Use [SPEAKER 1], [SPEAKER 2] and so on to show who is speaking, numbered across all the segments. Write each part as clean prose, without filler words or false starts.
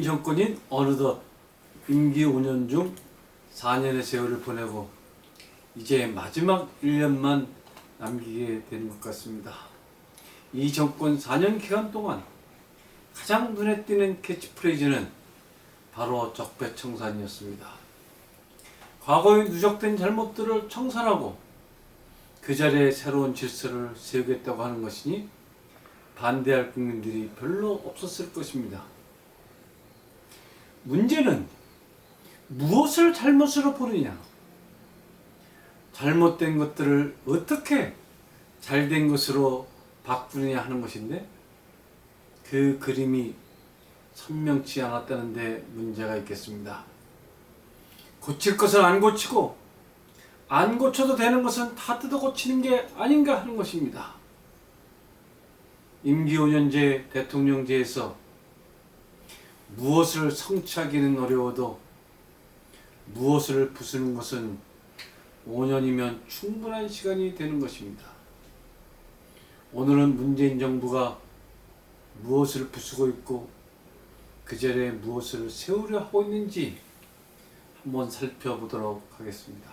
[SPEAKER 1] 정권인 어느덧 임기 5년 중 4년의 세월을 보내고 이제 마지막 1년만 남기게 되는 것 같습니다. 이 정권 4년 기간 동안 가장 눈에 띄는 캐치프레이즈는 바로 적폐청산이었습니다. 과거에 누적된 잘못들을 청산하고 그 자리에 새로운 질서를 세우겠다고 하는 것이니 반대할 국민들이 별로 없었을 것입니다. 문제는 무엇을 잘못으로 보느냐, 잘못된 것들을 어떻게 잘된 것으로 바꾸느냐 하는 것인데, 그 그림이 선명치 않았다는 데 문제가 있겠습니다. 고칠 것은 안 고치고 안 고쳐도 되는 것은 다 뜯어 고치는 게 아닌가 하는 것입니다. 임기 5년제 대통령제에서 무엇을 성취하기는 어려워도 무엇을 부수는 것은 5년이면 충분한 시간이 되는 것입니다. 오늘은 문재인 정부가 무엇을 부수고 있고 그 자리에 무엇을 세우려 하고 있는지 한번 살펴보도록 하겠습니다.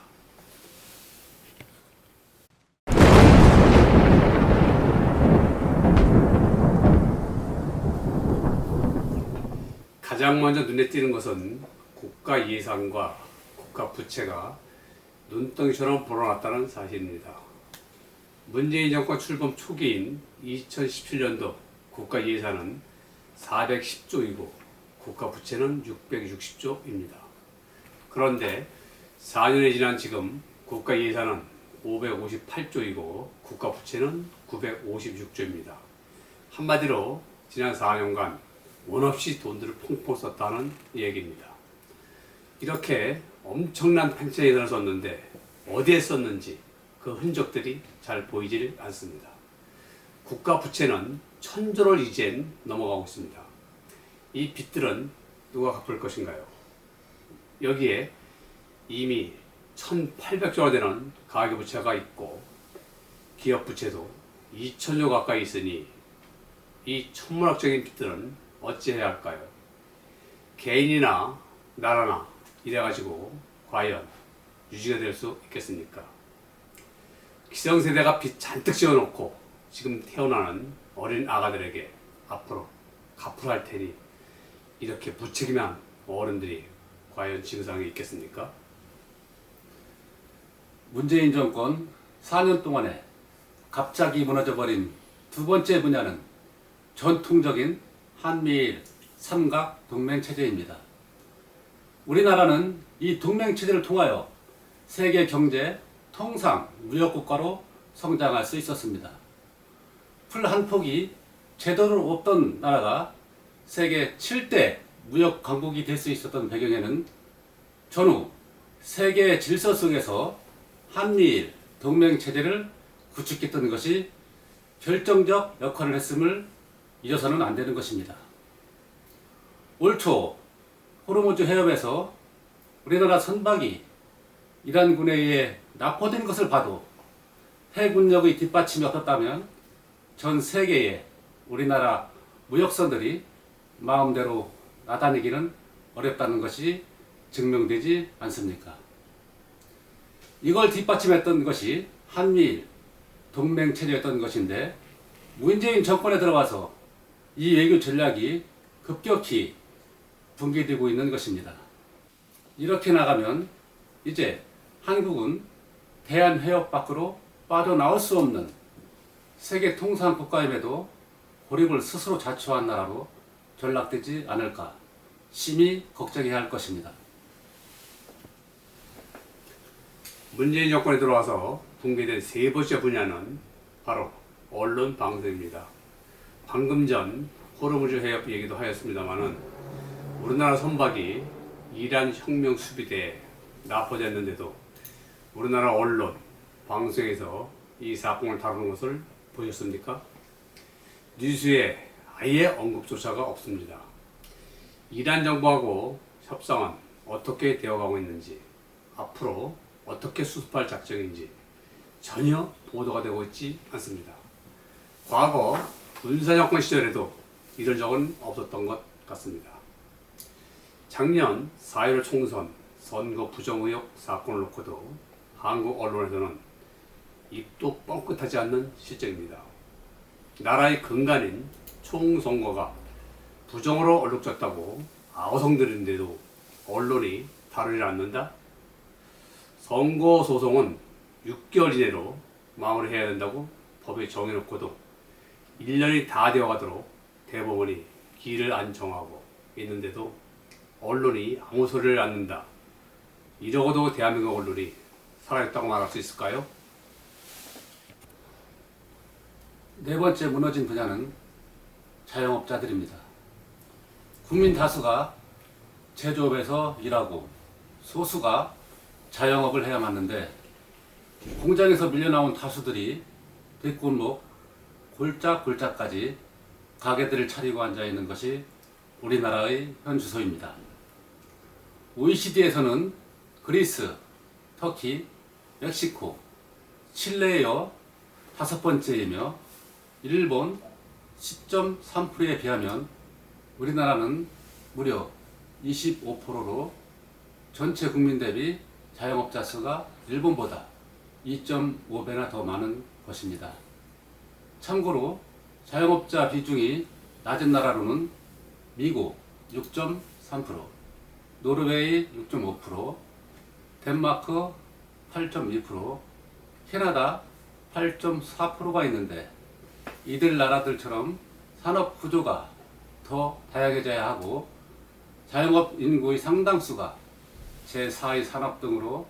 [SPEAKER 2] 가장 먼저 눈에 띄는 것은 국가 예산과 국가 부채가 눈덩이처럼 불어났다는 사실입니다. 문재인 정권 출범 초기인 2017년도 국가 예산은 410조이고 국가 부채는 660조입니다. 그런데 4년이 지난 지금 국가 예산은 558조이고 국가 부채는 956조입니다. 한마디로 지난 4년간 원 없이 돈들을 펑펑 썼다는 얘기입니다. 이렇게 엄청난 팽창 예산을 썼는데 어디에 썼는지 그 흔적들이 잘 보이질 않습니다. 국가 부채는 1000조를 이젠 넘어가고 있습니다. 이 빚들은 누가 갚을 것인가요? 여기에 이미 1800조가 되는 가계부채가 있고 기업부채도 2000조 가까이 있으니 이 천문학적인 빚들은 어찌해야 할까요? 개인이나 나라나 이래가지고 과연 유지가 될 수 있겠습니까? 기성세대가 빚 잔뜩 지어놓고 지금 태어나는 어린 아가들에게 앞으로 갚으라 할 테니 이렇게 무책임한 어른들이 과연 지구상에 있겠습니까?
[SPEAKER 3] 문재인 정권 4년 동안에 갑자기 무너져버린 두 번째 분야는 전통적인 한미일 삼각 동맹체제입니다. 우리나라는 이 동맹체제를 통하여 세계 경제 통상 무역국가로 성장할 수 있었습니다. 풀 한 폭이 제대로 없던 나라가 세계 7대 무역 강국이 될 수 있었던 배경에는 전후 세계 질서 속에서 한미일 동맹체제를 구축했던 것이 결정적 역할을 했음을 잊어서는 안 되는 것입니다. 올 초 호르무즈 해협에서 우리나라 선박이 이란군에 의해 납포된 것을 봐도 해군력의 뒷받침이 없었다면 전 세계에 우리나라 무역선들이 마음대로 나다니기는 어렵다는 것이 증명되지 않습니까? 이걸 뒷받침했던 것이 한미일 동맹체제였던 것인데 문재인 정권에 들어와서 이 외교 전략이 급격히 붕괴되고 있는 것입니다. 이렇게 나가면 이제 한국은 대한해협 밖으로 빠져나올 수 없는 세계 통상 국가임에도 고립을 스스로 자초한 나라로 전락되지 않을까 심히 걱정해야 할 것입니다.
[SPEAKER 2] 문재인 정권에 들어와서 붕괴된 세 번째 분야는 바로 언론 방송입니다. 방금 전 호르무즈 해협 얘기도 하였습니다마는 우리나라 선박이 이란 혁명 수비대에 납포됐는데도 우리나라 언론, 방송에서 이 사건을 다루는 것을 보셨습니까? 뉴스에 아예 언급조차가 없습니다. 이란 정부하고 협상은 어떻게 되어가고 있는지, 앞으로 어떻게 수습할 작정인지 전혀 보도가 되고 있지 않습니다. 과거 군사정권 시절에도 이런 적은 없었던 것 같습니다. 작년 4.15 총선 선거 부정 의혹 사건을 놓고도 한국 언론에서는 입도 뻥끗하지 않는 실정입니다. 나라의 근간인 총선거가 부정으로 얼룩졌다고 아우성들인데도 언론이 다루지 않는다? 선거 소송은 6개월 이내로 마무리해야 된다고 법에 정해놓고도 1년이 다 되어가도록 대법원이 기일을 안 정하고 있는데도 언론이 아무 소리를 않는다. 이러고도 대한민국 언론이 살아있다고 말할 수 있을까요?
[SPEAKER 3] 네 번째 무너진 분야는 자영업자들입니다. 국민 다수가 제조업에서 일하고 소수가 자영업을 해야 맞는데 공장에서 밀려나온 다수들이 뒷골목, 골짜골짜까지 가게들을 차리고 앉아있는 것이 우리나라의 현 주소입니다. OECD에서는 그리스, 터키, 멕시코, 칠레에 이어 5번째이며 일본 10.3%에 비하면 우리나라는 무려 25%로 전체 국민 대비 자영업자 수가 일본보다 2.5배나 더 많은 것입니다. 참고로 자영업자 비중이 낮은 나라로는 미국 6.3%, 노르웨이 6.5%, 덴마크 8.2%, 캐나다 8.4%가 있는데 이들 나라들처럼 산업 구조가 더 다양해져야 하고 자영업 인구의 상당수가 제4의 산업 등으로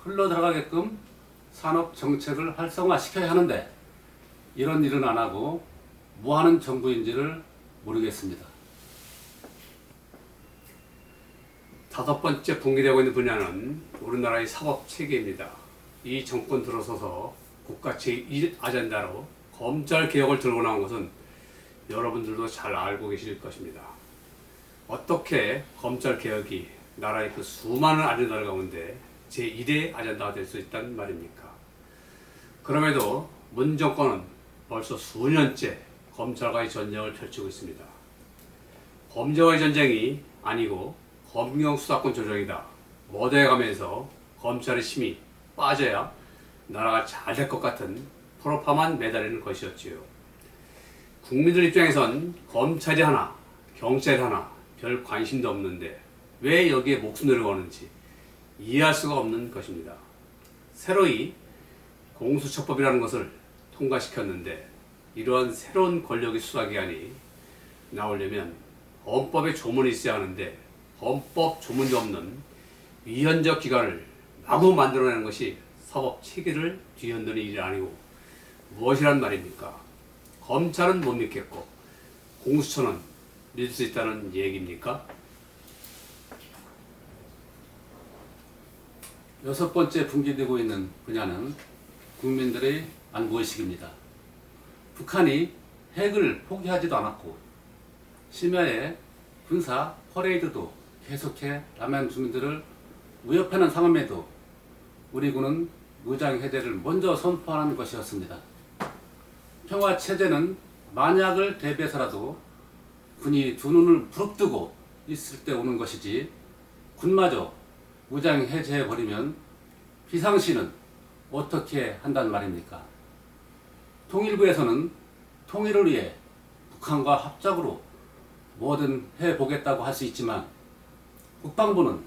[SPEAKER 3] 흘러들어가게끔 산업 정책을 활성화시켜야 하는데 이런 일은 안 하고 뭐 하는 정부인지를 모르겠습니다.
[SPEAKER 2] 5번째 붕괴되고 있는 분야는 우리나라의 사법 체계입니다. 이 정권 들어서서 국가의 일 아젠다로 검찰 개혁을 들고 나온 것은 여러분들도 잘 알고 계실 것입니다. 어떻게 검찰 개혁이 나라의 그 수많은 아젠다 가운데 제1의 아젠다가 될 수 있단 말입니까? 그럼에도 문 정권은 벌써 수년째 검찰과의 전쟁을 펼치고 있습니다. 범죄와의 전쟁이 아니고 검경 수사권 조정이다. 모두해가면서 검찰의 힘이 빠져야 나라가 잘 될 것 같은 프로파만 매달리는 것이었지요. 국민들 입장에선 검찰이 하나, 경찰이 하나 별 관심도 없는데 왜 여기에 목숨을 거는지 이해할 수가 없는 것입니다. 새로이 공수처법이라는 것을 통과시켰는데 이러한 새로운 권력의 수사기관이 나오려면 헌법에 조문이 있어야 하는데 헌법 조문도 없는 위헌적 기관을 마구 만들어내는 것이 사법 체계를 뒤흔드는 일이 아니고 무엇이란 말입니까? 검찰은 못 믿겠고 공수처는 믿을 수 있다는 얘기입니까?
[SPEAKER 3] 6번째 붕괴되고 있는 분야는 국민들의 안보의식입니다. 북한이 핵을 포기하지도 않았고 심야에 군사 퍼레이드도 계속해 남한 주민들을 위협하는 상황에도 우리 군은 무장 해제를 먼저 선포하는 것이었습니다. 평화 체제는 만약을 대비해서라도 군이 두 눈을 부릅뜨고 있을 때 오는 것이지 군마저 무장 해제해 버리면 비상시는 어떻게 한단 말입니까? 통일부에서는 통일을 위해 북한과 합작으로 뭐든 해보겠다고 할 수 있지만 국방부는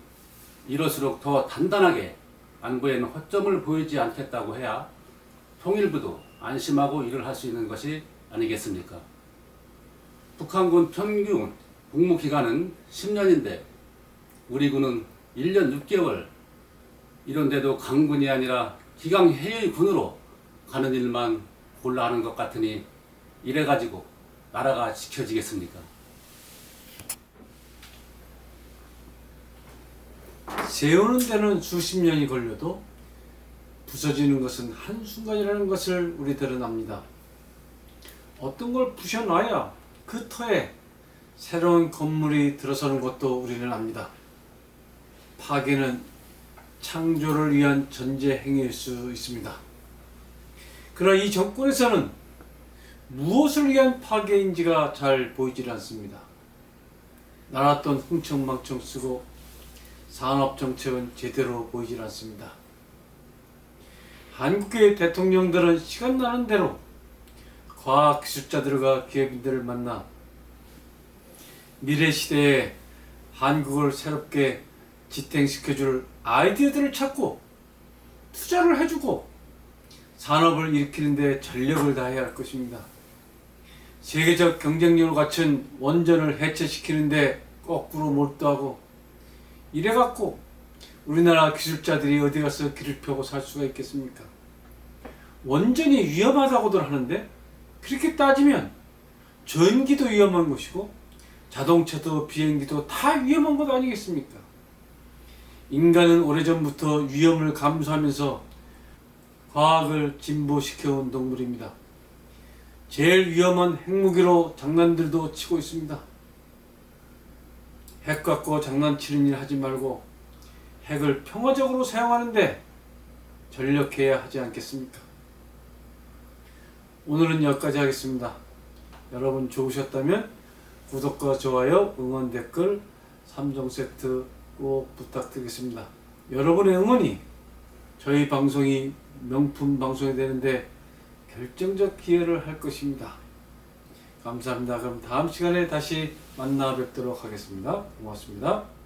[SPEAKER 3] 이럴수록 더 단단하게 안보에는 허점을 보이지 않겠다고 해야 통일부도 안심하고 일을 할 수 있는 것이 아니겠습니까? 북한군 평균 복무기간은 10년인데 우리 군은 1년 6개월 이런데도 강군이 아니라 기강해의 군으로 가는 일만 골라 하는 것 같으니 이래가지고 나라가 지켜지겠습니까?
[SPEAKER 1] 세우는 데는 수십 년이 걸려도 부서지는 것은 한순간이라는 것을 우리들은 압니다. 어떤 걸 부셔놔야 그 터에 새로운 건물이 들어서는 것도 우리는 압니다. 파괴는 창조를 위한 전제 행위일 수 있습니다. 그러나 이 정권에서는 무엇을 위한 파괴인지가 잘 보이질 않습니다. 나랏돈 흥청망청 쓰고 산업정책은 제대로 보이질 않습니다. 한국의 대통령들은 시간 나는 대로 과학기술자들과 기업인들을 만나 미래 시대에 한국을 새롭게 지탱시켜줄 아이디어들을 찾고 투자를 해주고 산업을 일으키는 데 전력을 다해야 할 것입니다. 세계적 경쟁력을 갖춘 원전을 해체시키는데 거꾸로 몰두하고 이래갖고 우리나라 기술자들이 어디 가서 길을 펴고 살 수가 있겠습니까? 원전이 위험하다고들 하는데 그렇게 따지면 전기도 위험한 것이고 자동차도 비행기도 다 위험한 것 아니겠습니까? 인간은 오래전부터 위험을 감수하면서 과학을 진보시켜온 동물입니다. 제일 위험한 핵무기로 장난들도 치고 있습니다. 핵 갖고 장난치는 일 하지 말고 핵을 평화적으로 사용하는데 전력해야 하지 않겠습니까? 오늘은 여기까지 하겠습니다. 여러분 좋으셨다면 구독과 좋아요, 응원 댓글 3종 세트 꼭 부탁드리겠습니다. 여러분의 응원이 저희 방송이 명품 방송이 되는데 결정적 기여를 할 것입니다. 감사합니다. 그럼 다음 시간에 다시 만나 뵙도록 하겠습니다. 고맙습니다.